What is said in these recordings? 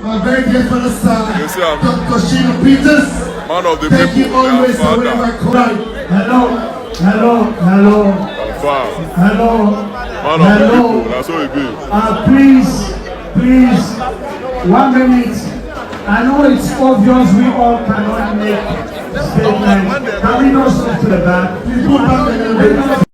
My very dear father, You see, I'm Dr. Sheila Peters. man of the Thank people. you always Their for whenever I father. cry. Hello. Confirm. Hello. Man of the people. That's what it be. Please, 1 minute. I know it's obvious we all cannot make statements. Can we not stop to the back? Please go back a little bit.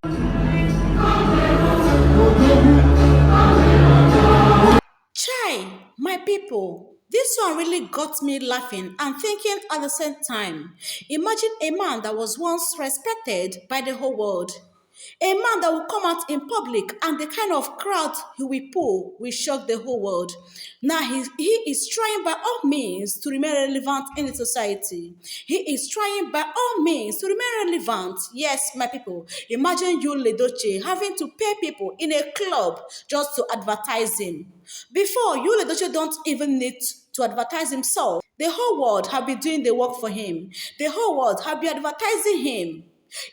Chai, my people, this one really got me laughing and thinking at the same time. Imagine a man that was once respected by the whole world. A man that will come out in public and the kind of crowd he will pull will shock the whole world. Now he is trying by all means to remain relevant in the society. He is trying by all means to remain relevant. Yes, my people. Imagine you, Ledoche, having to pay people in a club just to advertise him. Before, you, Ledoche, don't even need to advertise himself. The whole world have been doing the work for him. The whole world have been advertising him.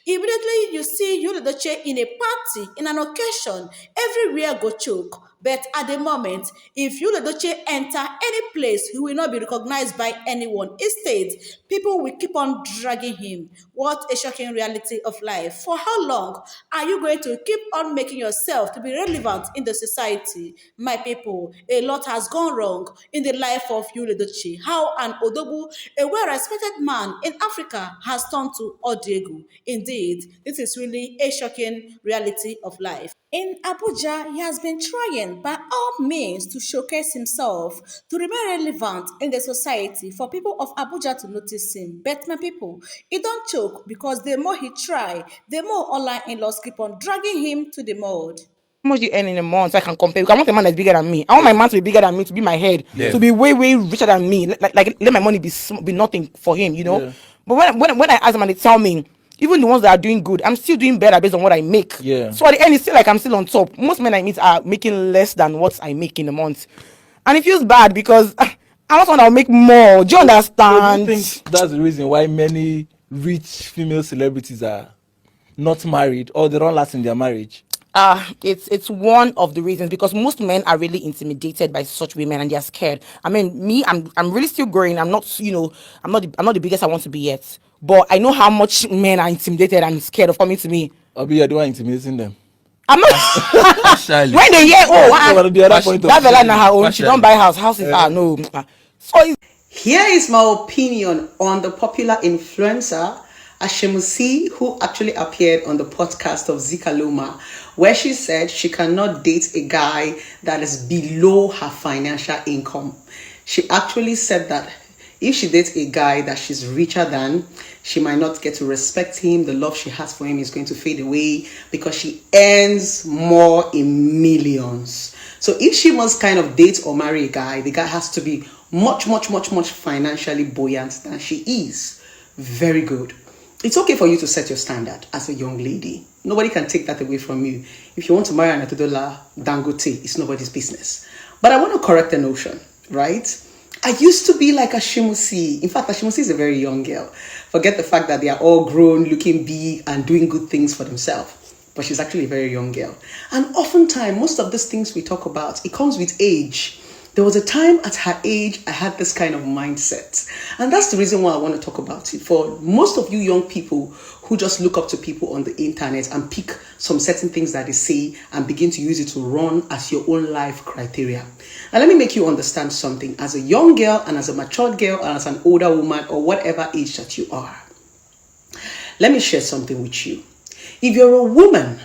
Immediately you see Yulidoche in a party, in an occasion, everywhere go choke. But at the moment, if Yulidoche enter any place, he will not be recognized by anyone. Instead, people will keep on dragging him. What a shocking reality of life. For how long are you going to keep on making yourself to be relevant in the society? My people, a lot has gone wrong in the life of Yulidoche. How an Odogu, a well-respected man in Africa, has turned to Odiegu. Indeed, this is really a shocking reality of life. In Abuja, he has been trying by all means to showcase himself, to remain relevant in the society, for people of Abuja to notice him. But my people, he don't choke because the more he try, the more online in-laws keep on dragging him to the mud. How much do you earn in a month so I can compare? Because I want a man that's bigger than me. I want my man to be bigger than me, to be my head, to be way, way richer than me. Like let my money be nothing for him, you know. Yeah. But when I ask them and they tell me, even the ones that are doing good, I'm still doing better based on what I make. Yeah. So at the end, it's still like I'm still on top. Most men I meet are making less than what I make in a month, and it feels bad because I want someone that will make more. Do you understand? So do you think that's the reason why many rich female celebrities are not married or they don't last in their marriage? It's one of the reasons, because most men are really intimidated by such women and they're scared. I mean, me, I'm really still growing. I'm not, I'm not the biggest I want to be yet. But I know how much men are intimidated and scared of coming to me. Obi, you're the one intimidating them. I'm not. When they hear, that Bella na her own, she don't buy house. Houses are no. So here is my opinion on the popular influencer Ashemusi, who actually appeared on the podcast of Zika Loma, where she said she cannot date a guy that is below her financial income. She actually said that if she dates a guy that she's richer than, she might not get to respect him. The love she has for him is going to fade away because she earns more in millions. So if she must kind of date or marry a guy, the guy has to be much financially buoyant than she is. Very good. It's okay for you to set your standard as a young lady. Nobody can take that away from you. If you want to marry an Atodola Dangote, it's nobody's business. But I want to correct the notion, right? I used to be like Ashemusi. In fact, Ashemusi is a very young girl. Forget the fact that they are all grown, looking big, and doing good things for themselves. But she's actually a very young girl. And oftentimes, most of these things we talk about, it comes with age. There was a time at her age, I had this kind of mindset. And that's the reason why I want to talk about it. For most of you young people who just look up to people on the internet and pick some certain things that they say and begin to use it to run as your own life criteria. Now, let me make you understand something. As a young girl and as a matured girl and as an older woman or whatever age that you are, let me share something with you. If you're a woman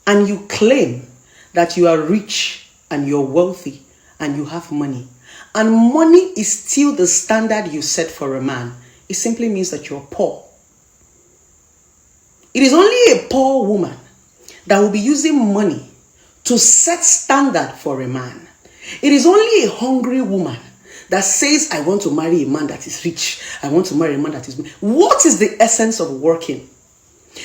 and you claim that you are rich and you're wealthy, and you have money, and money is still the standard you set for a man, it simply means that you're poor. It is only a poor woman that will be using money to set standard for a man. It is only a hungry woman that says, I want to marry a man that is rich. I want to marry a man that is... What is the essence of working?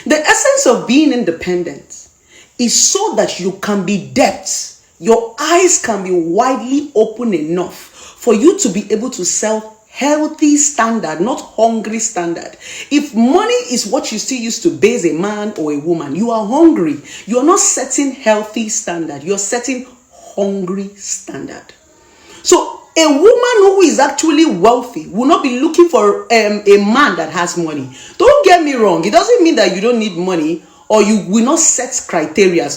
The essence of being independent is so that you can be debt. Your eyes can be widely open enough for you to be able to sell healthy standard, not hungry standard. If money is what you still use to base a man or a woman, you are hungry. You are not setting healthy standard. You are setting hungry standard. So A woman who is actually wealthy will not be looking for a man that has money. Don't get me wrong. It doesn't mean that you don't need money or you will not set criteria.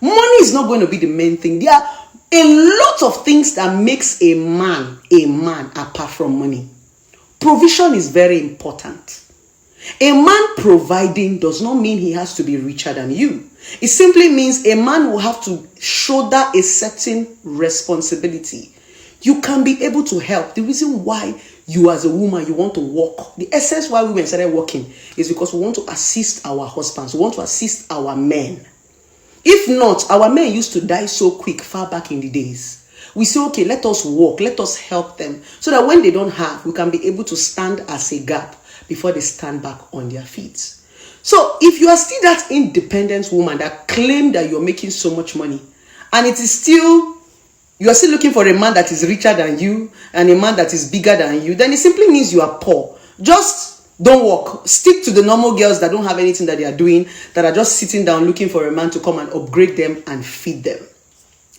Money is not going to be the main thing. There are a lot of things that makes a man apart from money. Provision is very important. A man providing does not mean he has to be richer than you. It simply means a man will have to shoulder a certain responsibility. You can be able to help. The reason why you as a woman, you want to work, the essence why women started working is because we want to assist our husbands. We want to assist our men. If not, our men used to die so quick far back in the days. We say, okay, let us work, let us help them so that when they don't have, we can be able to stand as a gap before they stand back on their feet. So if you are still that independent woman that claim that you're making so much money and it is still, you are still looking for a man that is richer than you and a man that is bigger than you, then it simply means you are poor. Just don't work. Stick to the normal girls that don't have anything that they are doing, that are just sitting down looking for a man to come and upgrade them and feed them.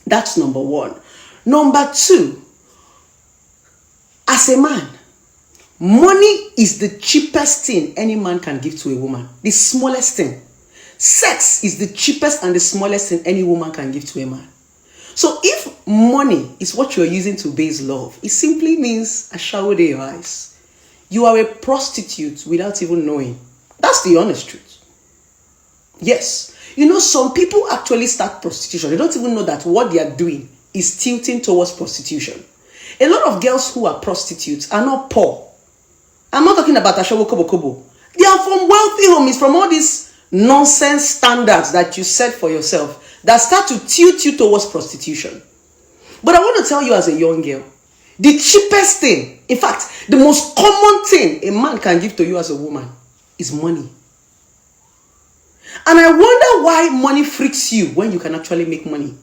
That's number one. Number two, as a man, money is the cheapest thing any man can give to a woman. The smallest thing. Sex is the cheapest and the smallest thing any woman can give to a man. So if money is what you're using to base love, it simply means a shower in your eyes. You are a prostitute without even knowing. That's the honest truth. Yes. You know, some people actually start prostitution. They don't even know that what they are doing is tilting towards prostitution. A lot of girls who are prostitutes are not poor. I'm not talking about Ashawo Kobo Kobo. They are from wealthy homes, from all these nonsense standards that you set for yourself that start to tilt you towards prostitution. But I want to tell you as a young girl, the cheapest thing, in fact, the most common thing a man can give to you as a woman is money. And I wonder why money freaks you when you can actually make money.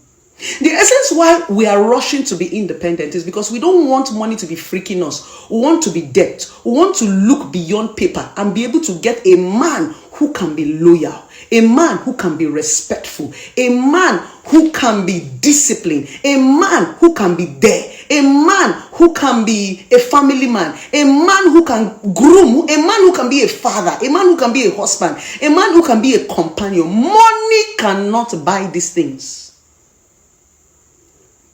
The essence why we are rushing to be independent is because we don't want money to be freaking us. We want to be debt. We want to look beyond paper and be able to get a man who can be loyal, a man who can be respectful, a man who can be disciplined, a man who can be there, a man who can be a family man, a man who can groom, a man who can be a father, a man who can be a husband, a man who can be a companion. Money cannot buy these things.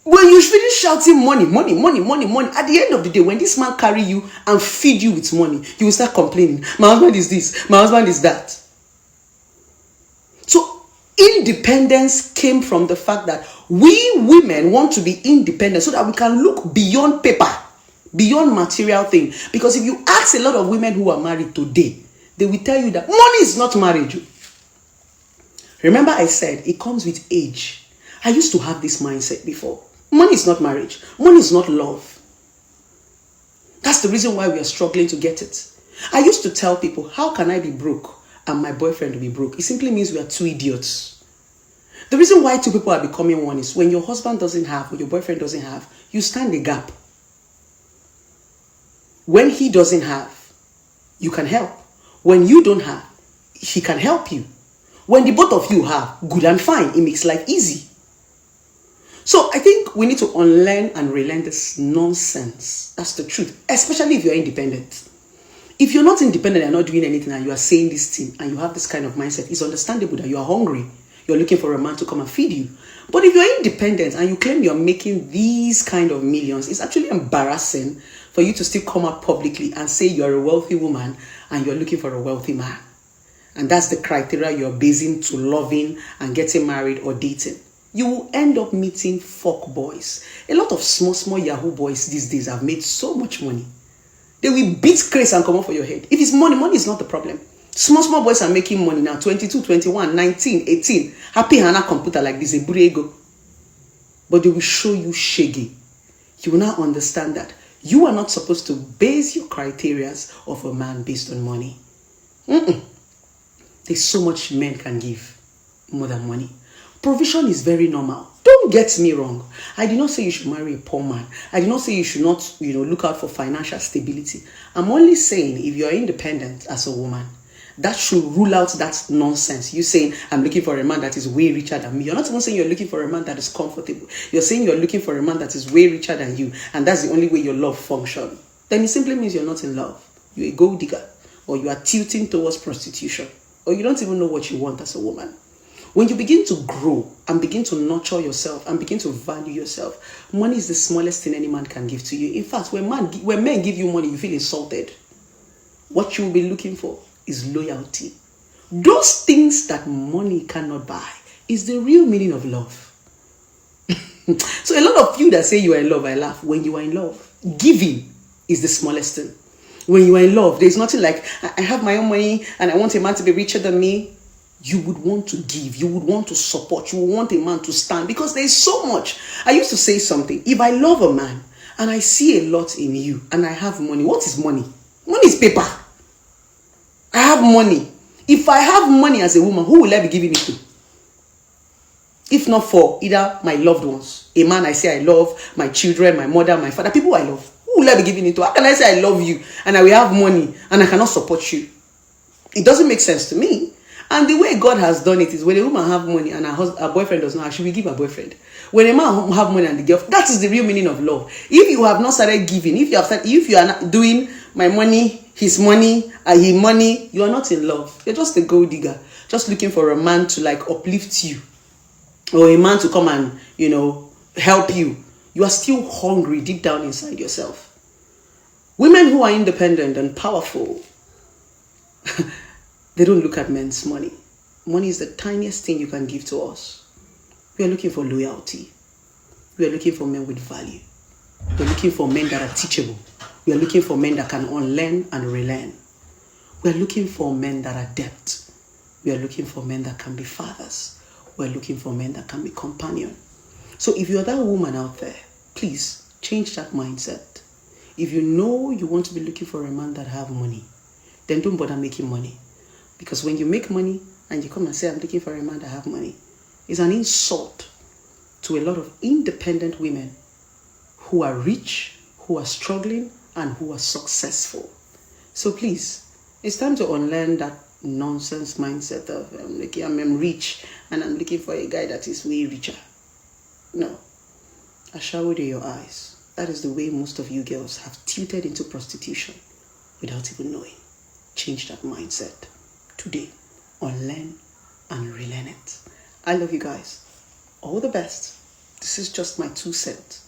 When you finish shouting money, money, money, money, money, at the end of the day, when this man carry you and feed you with money, you will start complaining. My husband is this, my husband is that. So independence came from the fact that we women want to be independent so that we can look beyond paper, beyond material things. Because if you ask a lot of women who are married today, they will tell you that money is not marriage. Remember I said it comes with age. I used to have this mindset before. Money is not marriage. Money is not love. That's the reason why we are struggling to get it. I used to tell people, how can I be broke and my boyfriend will be broke? It simply means we are two idiots. The reason why two people are becoming one is when your husband doesn't have or your boyfriend doesn't have, you stand a gap. When he doesn't have, you can help. When you don't have, he can help you. When the both of you have, good and fine, it makes life easy. So I think we need to unlearn and relearn this nonsense. That's the truth, especially if you're independent. If you're not independent and not doing anything and you are saying this thing and you have this kind of mindset, it's understandable that you are hungry. You're looking for a man to come and feed you. But if you're independent and you claim you're making these kind of millions, it's actually embarrassing for you to still come up publicly and say you're a wealthy woman and you're looking for a wealthy man. And that's the criteria you're basing to loving and getting married or dating. You will end up meeting fuck boys. A lot of small Yahoo boys these days have made so much money. They will beat craze and come off for your head. If it's money, money is not the problem. Small boys are making money now. 22, 21, 19, 18. Happy Hana computer like this, a burego. But they will show you shaggy. You will now understand that you are not supposed to base your criteria of a man based on money. There's so much men can give more than money. Provision is very normal. Don't get me wrong. I did not say you should marry a poor man. I did not say you should not, look out for financial stability. I'm only saying if you're independent as a woman That should rule out that nonsense. You saying, I'm looking for a man that is way richer than me. You're not even saying you're looking for a man that is comfortable. You're saying you're looking for a man that is way richer than you, and that's the only way your love functions. Then it simply means you're not in love. You're a gold digger, or you are tilting towards prostitution, or you don't even know what you want as a woman. When you begin to grow and begin to nurture yourself and begin to value yourself, money is the smallest thing any man can give to you. In fact, when men give you money, you feel insulted. What you will be looking for is loyalty. Those things that money cannot buy is the real meaning of love. So a lot of you that say you are in love, I laugh. When you are in love, giving is the smallest thing. When you are in love, there's nothing like, I have my own money and I want a man to be richer than me. You would want to give, you would want to support, you would want a man to stand, because there is so much. I used to say something, if I love a man and I see a lot in you and I have money, what is money? Money is paper. I have money. If I have money as a woman, who will I be giving it to? If not for either my loved ones, a man I say I love, my children, my mother, my father, people I love, who will I be giving it to? How can I say I love you and I will have money and I cannot support you? It doesn't make sense to me. And the way God has done it is when a woman have money and her boyfriend does not have, she will give her boyfriend. When a man have money and the girl, that is the real meaning of love. If you have not started giving, if you are not doing my money, his money, and his money, you are not in love. You're just a gold digger, just looking for a man to like uplift you, or a man to come and help you. You are still hungry deep down inside yourself. Women who are independent and powerful, they don't look at men's money. Money is the tiniest thing you can give to us. We are looking for loyalty. We are looking for men with value. We are looking for men that are teachable. We are looking for men that can unlearn and relearn. We are looking for men that are depth. We are looking for men that can be fathers. We are looking for men that can be companion. So if you are that woman out there, please change that mindset. If you know you want to be looking for a man that have money, then don't bother making money. Because when you make money and you come and say, I'm looking for a man that have money, it's an insult to a lot of independent women who are rich, who are struggling, and who are successful. So please, it's time to unlearn that nonsense mindset of I'm rich and I'm looking for a guy that is way richer. No. I showered in your eyes. That is the way most of you girls have tilted into prostitution without even knowing. Change that mindset today. Unlearn and relearn it. I love you guys. All the best. This is just my 2 cents.